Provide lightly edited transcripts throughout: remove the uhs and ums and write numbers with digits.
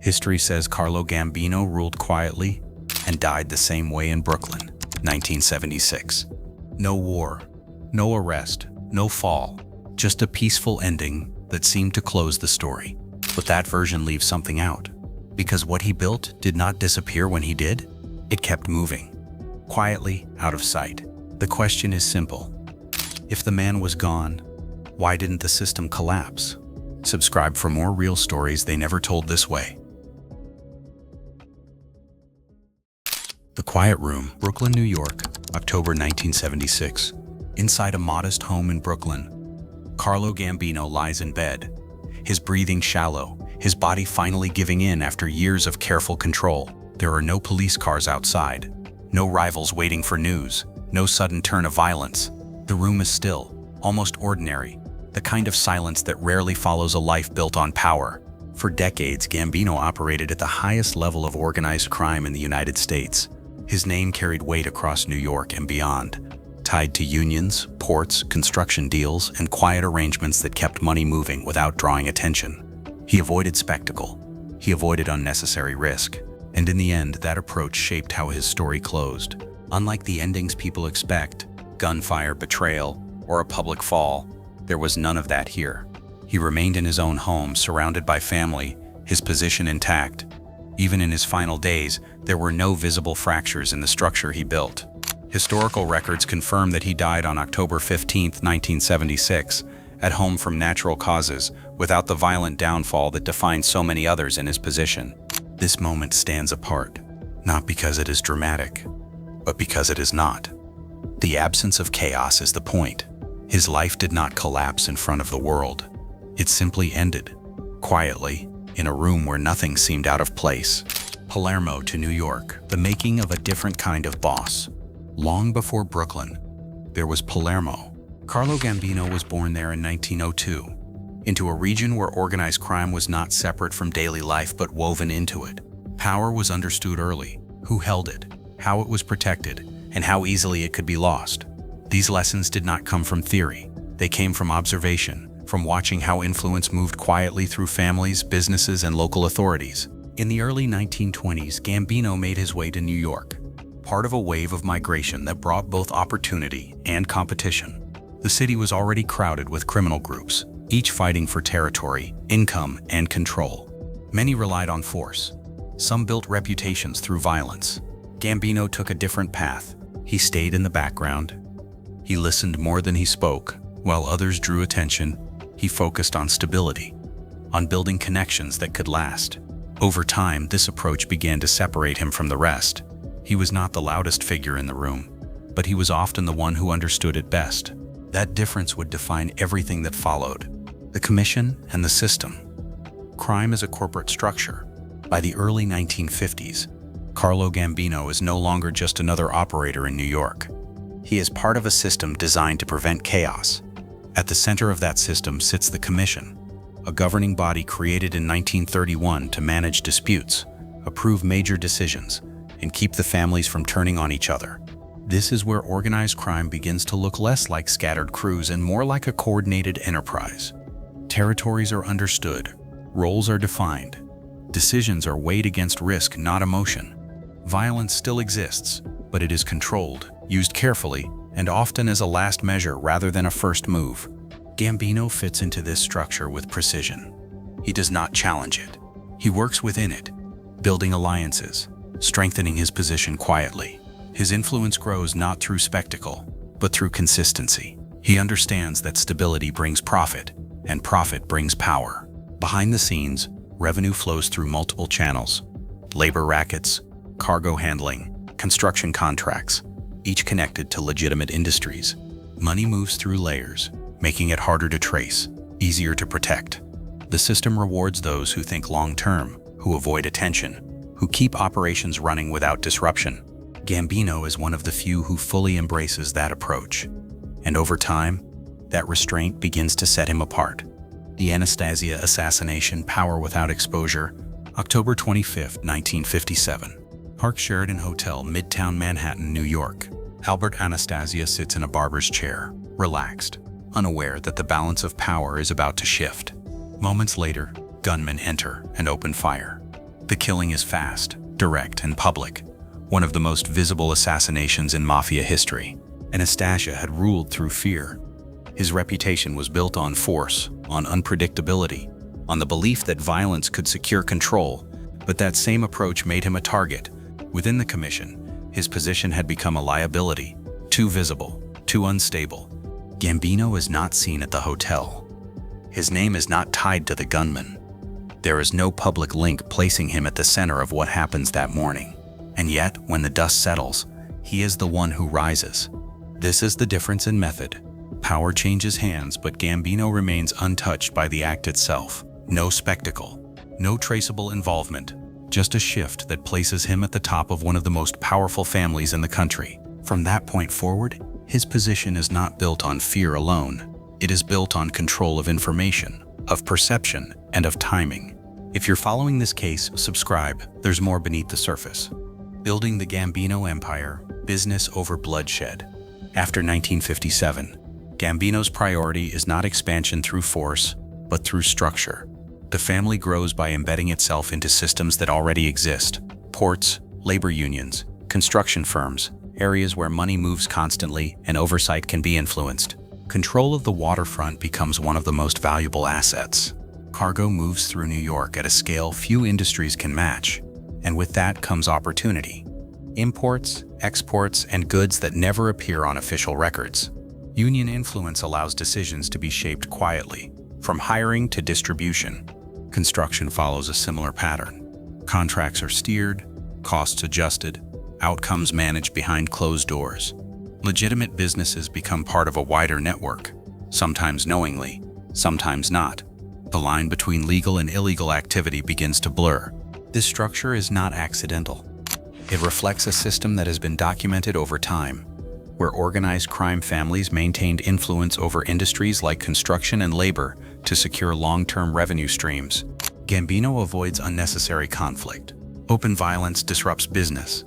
History says Carlo Gambino ruled quietly and died the same way in Brooklyn, 1976. No war, no arrest, no fall, just a peaceful ending that seemed to close the story. But that version leaves something out, because what he built did not disappear when he did. It kept moving, quietly out of sight. The question is simple. If the man was gone, why didn't the system collapse? Subscribe for more real stories they never told this way. The Quiet Room, Brooklyn, New York, October 1976. Inside a modest home in Brooklyn, Carlo Gambino lies in bed, his breathing shallow, his body finally giving in after years of careful control. There are no police cars outside, no rivals waiting for news, no sudden turn of violence. The room is still, almost ordinary, the kind of silence that rarely follows a life built on power. For decades, Gambino operated at the highest level of organized crime in the United States. His name carried weight across New York and beyond, tied to unions, ports, construction deals, and quiet arrangements that kept money moving without drawing attention. He avoided spectacle. He avoided unnecessary risk. And in the end, that approach shaped how his story closed. Unlike the endings people expect, gunfire, betrayal, or a public fall, there was none of that here. He remained in his own home, surrounded by family, his position intact. Even in his final days, there were no visible fractures in the structure he built. Historical records confirm that he died on October 15, 1976, at home from natural causes, without the violent downfall that defined so many others in his position. This moment stands apart, not because it is dramatic, but because it is not. The absence of chaos is the point. His life did not collapse in front of the world. It simply ended, quietly, in a room where nothing seemed out of place. Palermo to New York, the making of a different kind of boss. Long before Brooklyn, there was Palermo. Carlo Gambino was born there in 1902, into a region where organized crime was not separate from daily life but woven into it. Power was understood early, who held it, how it was protected, and how easily it could be lost. These lessons did not come from theory. They came from observation, from watching how influence moved quietly through families, businesses, and local authorities. In the early 1920s, Gambino made his way to New York, part of a wave of migration that brought both opportunity and competition. The city was already crowded with criminal groups, each fighting for territory, income, and control. Many relied on force. Some built reputations through violence. Gambino took a different path. He stayed in the background. He listened more than he spoke. While others drew attention, he focused on stability, on building connections that could last. Over time, this approach began to separate him from the rest. He was not the loudest figure in the room, but he was often the one who understood it best. That difference would define everything that followed: the commission and the system. Crime as a corporate structure. By the early 1950s, Carlo Gambino is no longer just another operator in New York. He is part of a system designed to prevent chaos. At the center of that system sits the Commission, a governing body created in 1931 to manage disputes, approve major decisions, and keep the families from turning on each other. This is where organized crime begins to look less like scattered crews and more like a coordinated enterprise. Territories are understood, roles are defined, decisions are weighed against risk, not emotion. Violence still exists, but it is controlled, used carefully, and often as a last measure rather than a first move. Gambino fits into this structure with precision. He does not challenge it. He works within it, building alliances, strengthening his position quietly. His influence grows not through spectacle, but through consistency. He understands that stability brings profit, and profit brings power. Behind the scenes, revenue flows through multiple channels: labor rackets, cargo handling, construction contracts, each connected to legitimate industries. Money moves through layers, making it harder to trace, easier to protect. The system rewards those who think long-term, who avoid attention, who keep operations running without disruption. Gambino is one of the few who fully embraces that approach. And over time, that restraint begins to set him apart. The Anastasia assassination, power without exposure, October 25, 1957. Park Sheraton Hotel, Midtown Manhattan, New York. Albert Anastasia sits in a barber's chair, relaxed, unaware that the balance of power is about to shift. Moments later, gunmen enter and open fire. The killing is fast, direct, and public, one of the most visible assassinations in Mafia history. Anastasia had ruled through fear. His reputation was built on force, on unpredictability, on the belief that violence could secure control, but that same approach made him a target. Within the commission, his position had become a liability, too visible, too unstable. Gambino is not seen at the hotel. His name is not tied to the gunman. There is no public link placing him at the center of what happens that morning. And yet, when the dust settles, he is the one who rises. This is the difference in method. Power changes hands, but Gambino remains untouched by the act itself. No spectacle, no traceable involvement, just a shift that places him at the top of one of the most powerful families in the country. From that point forward, his position is not built on fear alone. It is built on control of information, of perception, and of timing. If you're following this case, subscribe. There's more beneath the surface. Building the Gambino Empire, business over bloodshed. After 1957, Gambino's priority is not expansion through force, but through structure. The family grows by embedding itself into systems that already exist: ports, labor unions, construction firms, areas where money moves constantly and oversight can be influenced. Control of the waterfront becomes one of the most valuable assets. Cargo moves through New York at a scale few industries can match, and with that comes opportunity. Imports, exports, and goods that never appear on official records. Union influence allows decisions to be shaped quietly, from hiring to distribution. Construction follows a similar pattern. Contracts are steered, costs adjusted, outcomes managed behind closed doors. Legitimate businesses become part of a wider network, sometimes knowingly, sometimes not. The line between legal and illegal activity begins to blur. This structure is not accidental. It reflects a system that has been documented over time, where organized crime families maintained influence over industries like construction and labor to secure long-term revenue streams. Gambino avoids unnecessary conflict. Open violence disrupts business.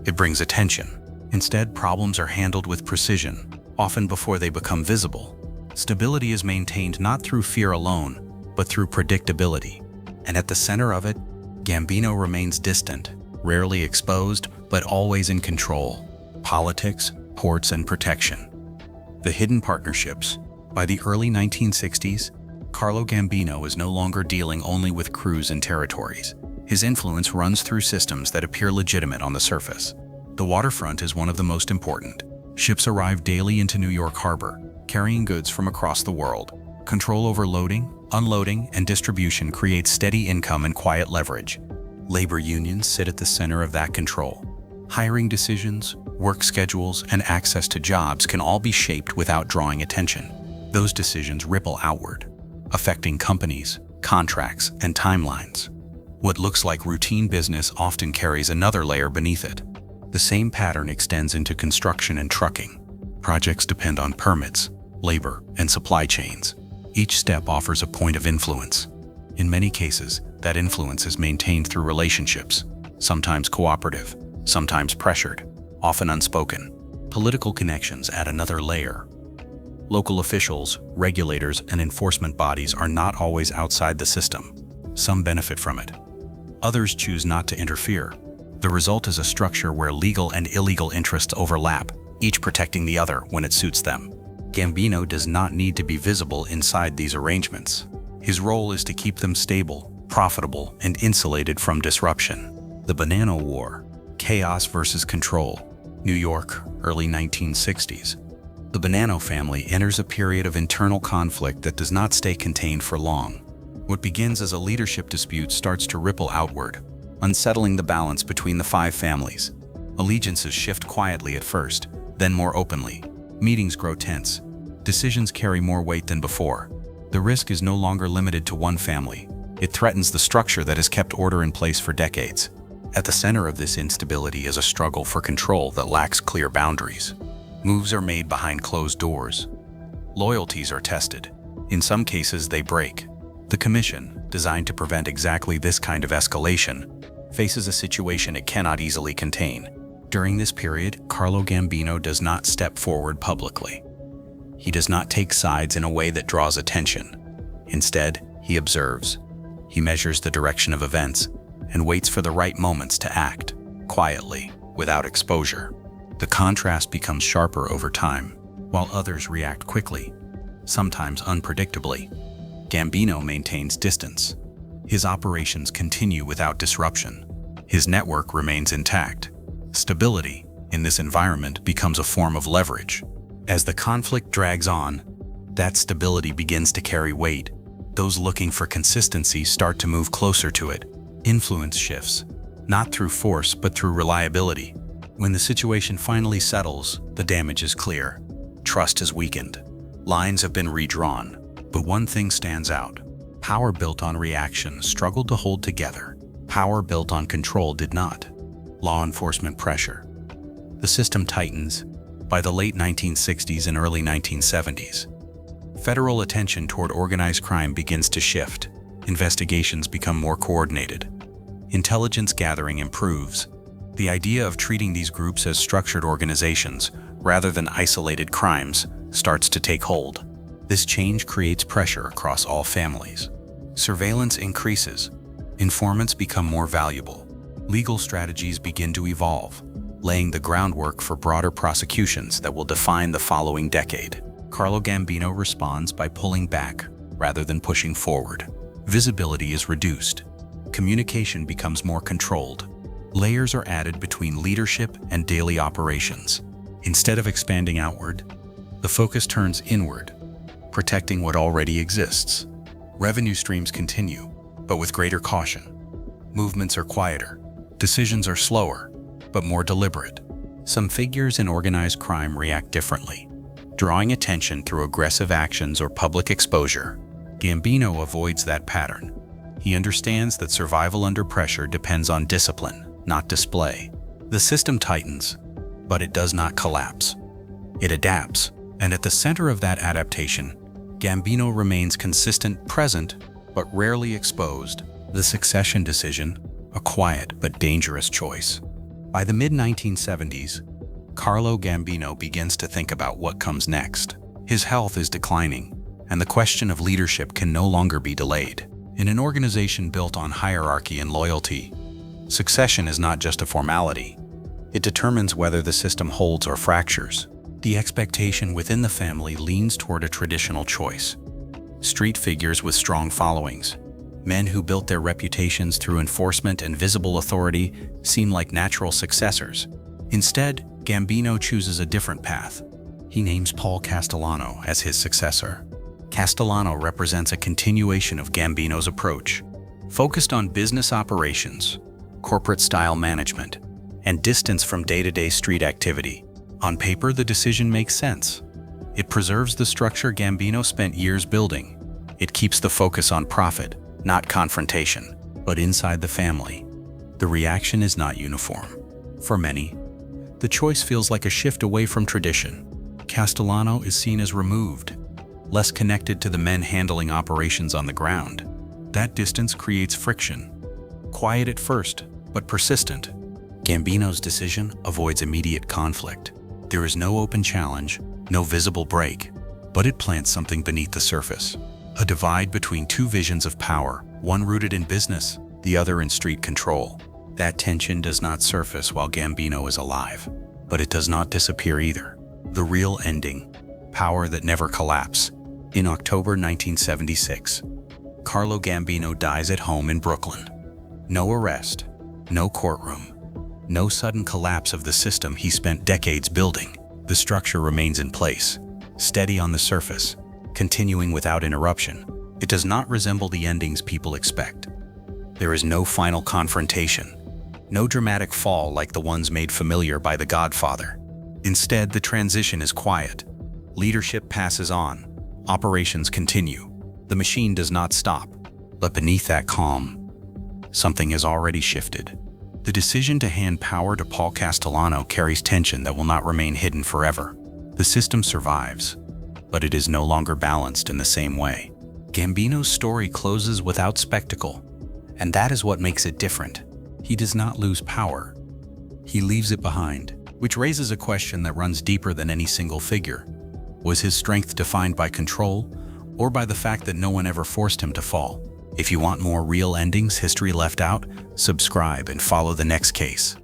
It brings attention. Instead, problems are handled with precision, often before they become visible. Stability is maintained not through fear alone, but through predictability. And at the center of it, Gambino remains distant, rarely exposed, but always in control. Politics, ports, and protection. The hidden partnerships. By the early 1960s, Carlo Gambino is no longer dealing only with crews and territories. His influence runs through systems that appear legitimate on the surface. The waterfront is one of the most important. Ships arrive daily into New York Harbor, carrying goods from across the world. Control over loading, unloading, and distribution creates steady income and quiet leverage. Labor unions sit at the center of that control. Hiring decisions, work schedules, and access to jobs can all be shaped without drawing attention. Those decisions ripple outward, affecting companies, contracts, and timelines. What looks like routine business often carries another layer beneath it. The same pattern extends into construction and trucking. Projects depend on permits, labor, and supply chains. Each step offers a point of influence. In many cases, that influence is maintained through relationships, sometimes cooperative, sometimes pressured, often unspoken. Political connections add another layer. Local officials, regulators, and enforcement bodies are not always outside the system. Some benefit from it. Others choose not to interfere. The result is a structure where legal and illegal interests overlap, each protecting the other when it suits them. Gambino does not need to be visible inside these arrangements. His role is to keep them stable, profitable, and insulated from disruption. The Banana War, chaos versus control. New York, early 1960s. The Bonanno family enters a period of internal conflict that does not stay contained for long. What begins as a leadership dispute starts to ripple outward, unsettling the balance between the five families. Allegiances shift quietly at first, then more openly. Meetings grow tense. Decisions carry more weight than before. The risk is no longer limited to one family. It threatens the structure that has kept order in place for decades. At the center of this instability is a struggle for control that lacks clear boundaries. Moves are made behind closed doors. Loyalties are tested. In some cases, they break. The Commission, designed to prevent exactly this kind of escalation, faces a situation it cannot easily contain. During this period, Carlo Gambino does not step forward publicly. He does not take sides in a way that draws attention. Instead, he observes. He measures the direction of events, and waits for the right moments to act, quietly, without exposure. The contrast becomes sharper over time, while others react quickly, sometimes unpredictably. Gambino maintains distance. His operations continue without disruption. His network remains intact. Stability in this environment becomes a form of leverage. As the conflict drags on, that stability begins to carry weight. Those looking for consistency start to move closer to it. Influence shifts, not through force but through reliability. When the situation finally settles, the damage is clear. Trust has weakened. Lines have been redrawn. But one thing stands out. Power built on reaction struggled to hold together. Power built on control did not. Law enforcement pressure. The system tightens. By the late 1960s and early 1970s, federal attention toward organized crime begins to shift. Investigations become more coordinated. Intelligence gathering improves. The idea of treating these groups as structured organizations rather than isolated crimes starts to take hold. This change creates pressure across all families. Surveillance increases. Informants become more valuable. Legal strategies begin to evolve, laying the groundwork for broader prosecutions that will define the following decade. Carlo Gambino responds by pulling back rather than pushing forward. Visibility is reduced. Communication becomes more controlled. Layers are added between leadership and daily operations. Instead of expanding outward, the focus turns inward, protecting what already exists. Revenue streams continue, but with greater caution. Movements are quieter. Decisions are slower, but more deliberate. Some figures in organized crime react differently, drawing attention through aggressive actions or public exposure. Gambino avoids that pattern. He understands that survival under pressure depends on discipline, not display. The system tightens, but it does not collapse. It adapts, and at the center of that adaptation, Gambino remains consistent, present, but rarely exposed. The succession decision, a quiet but dangerous choice. By the mid-1970s, Carlo Gambino begins to think about what comes next. His health is declining, and the question of leadership can no longer be delayed. In an organization built on hierarchy and loyalty, succession is not just a formality. It determines whether the system holds or fractures. The expectation within the family leans toward a traditional choice. Street figures with strong followings, men who built their reputations through enforcement and visible authority, seem like natural successors. Instead, Gambino chooses a different path. He names Paul Castellano as his successor. Castellano represents a continuation of Gambino's approach, focused on business operations, corporate-style management, and distance from day-to-day street activity. On paper, the decision makes sense. It preserves the structure Gambino spent years building. It keeps the focus on profit, not confrontation. But inside the family, the reaction is not uniform. For many, the choice feels like a shift away from tradition. Castellano is seen as removed, less connected to the men handling operations on the ground. That distance creates friction. Quiet at first, but persistent. Gambino's decision avoids immediate conflict. There is no open challenge, no visible break, but it plants something beneath the surface. A divide between two visions of power, one rooted in business, the other in street control. That tension does not surface while Gambino is alive, but it does not disappear either. The real ending, power that never collapses. In October 1976, Carlo Gambino dies at home in Brooklyn. No arrest, no courtroom, no sudden collapse of the system he spent decades building. The structure remains in place, steady on the surface, continuing without interruption. It does not resemble the endings people expect. There is no final confrontation, no dramatic fall like the ones made familiar by The Godfather. Instead, the transition is quiet. Leadership passes on. Operations continue. The machine does not stop. But beneath that calm, something has already shifted. The decision to hand power to Paul Castellano carries tension that will not remain hidden forever. The system survives, but it is no longer balanced in the same way. Gambino's story closes without spectacle, and that is what makes it different. He does not lose power. He leaves it behind, which raises a question that runs deeper than any single figure. Was his strength defined by control, or by the fact that no one ever forced him to fall? If you want more real endings, history left out, subscribe and follow the next case.